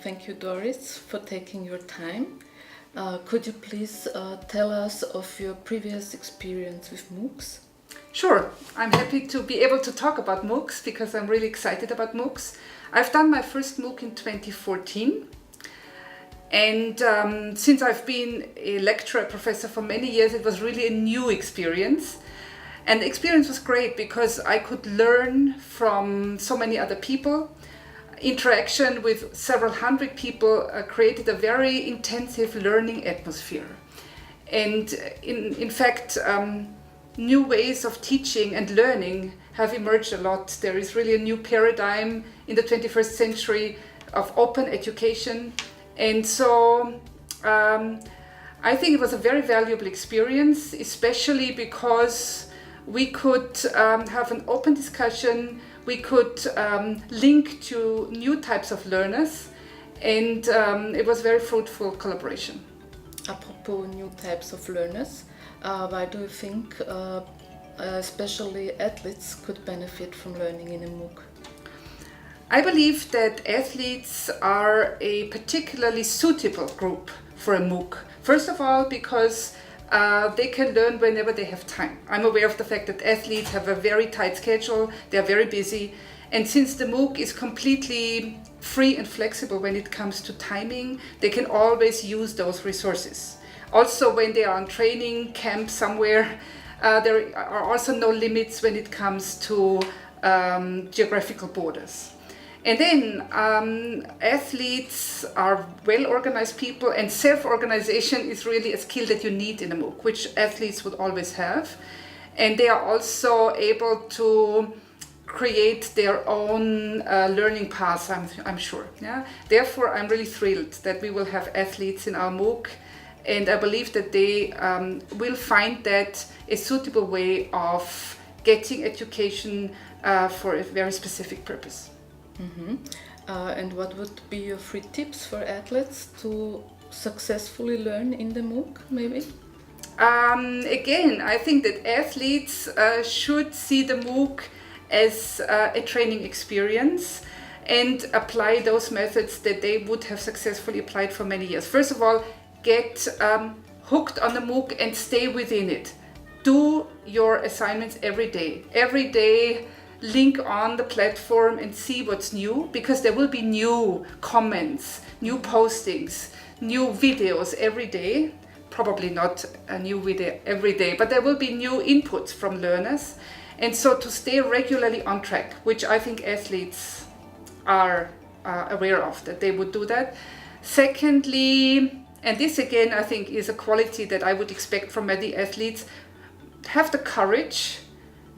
thank you, Doris, for taking your time. Could you please tell us of your previous experience with MOOCs? Sure, I'm happy to be able to talk about MOOCs because I'm really excited about MOOCs. I've done my first MOOC in 2014, and since I've been a lecturer, professor for many years, it was really a new experience. And the experience was great because I could learn from so many other people. Interaction with several hundred people created a very intensive learning atmosphere. And in fact, new ways of teaching and learning have emerged a lot. There is really a new paradigm in the 21st century of open education. And so I think it was a very valuable experience, especially because we could have an open discussion. We could link to new types of learners, and it was very fruitful collaboration. Apropos new types of learners, why do you think especially athletes could benefit from learning in a MOOC? I believe that athletes are a particularly suitable group for a MOOC. First of all, because they can learn whenever they have time. I'm aware of the fact that athletes have a very tight schedule, they're very busy, and since the MOOC is completely free and flexible when it comes to timing, they can always use those resources. Also, when they are on training camp somewhere, there are also no limits when it comes to geographical borders. And then athletes are well-organized people, and self-organization is really a skill that you need in a MOOC, which athletes would always have. And they are also able to create their own learning paths, I'm sure. Yeah? Therefore, I'm really thrilled that we will have athletes in our MOOC, and I believe that they will find that a suitable way of getting education for a very specific purpose. Mm-hmm. And what would be your 3 tips for athletes to successfully learn in the MOOC, maybe? Again, I think that athletes should see the MOOC as a training experience and apply those methods that they would have successfully applied for many years. First of all, get hooked on the MOOC and stay within it. Do your assignments every day. Every day, link on the platform and see what's new, because there will be new comments, new postings, new videos every day. Probably not a new video every day, but there will be new inputs from learners. And so to stay regularly on track, which I think athletes are aware of, that they would do that. Secondly, and this again I think is a quality that I would expect from many athletes, have the courage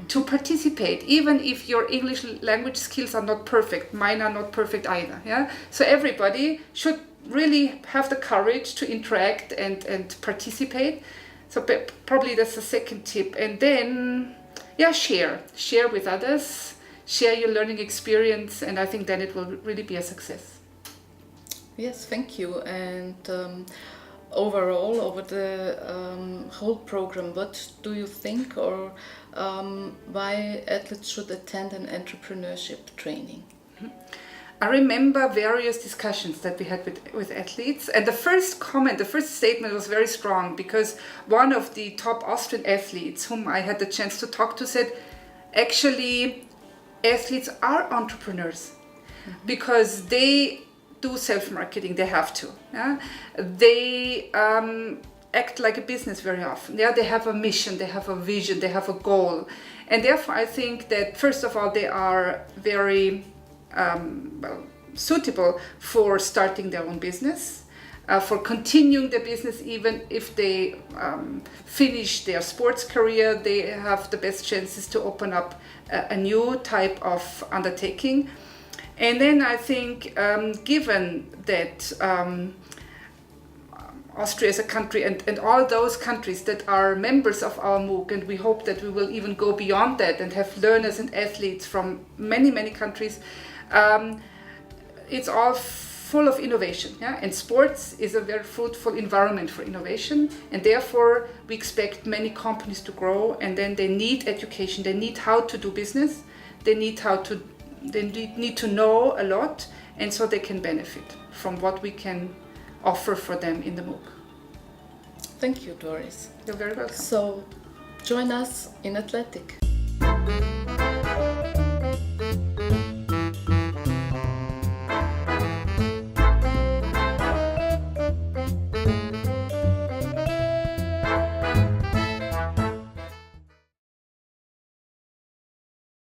to participate, even if your English language skills are not perfect. Mine are not perfect either. Yeah? So everybody should really have the courage to interact and participate. So probably that's the second tip. And then, share with others, share your learning experience, and I think then it will really be a success. Yes, thank you. And overall, over the whole program, what do you think, or why athletes should attend an entrepreneurship training? I remember various discussions that we had with athletes, and the first statement was very strong, because one of the top Austrian athletes whom I had the chance to talk to said, actually, athletes are entrepreneurs, because they do self-marketing, they have to. Yeah? They act like a business very often. Yeah? They have a mission, they have a vision, they have a goal. And therefore I think that first of all they are very suitable for starting their own business, for continuing their business even if they finish their sports career. They have the best chances to open up a new type of undertaking. And then I think, given that Austria is a country, and all those countries that are members of our MOOC, and we hope that we will even go beyond that and have learners and athletes from many, many countries, it's all full of innovation. Yeah? And sports is a very fruitful environment for innovation, and therefore we expect many companies to grow, and then they need education, they need how to do business, they need to know a lot, and so they can benefit from what we can offer for them in the MOOC. Thank you, Doris. You're very welcome. So join us in Athletic.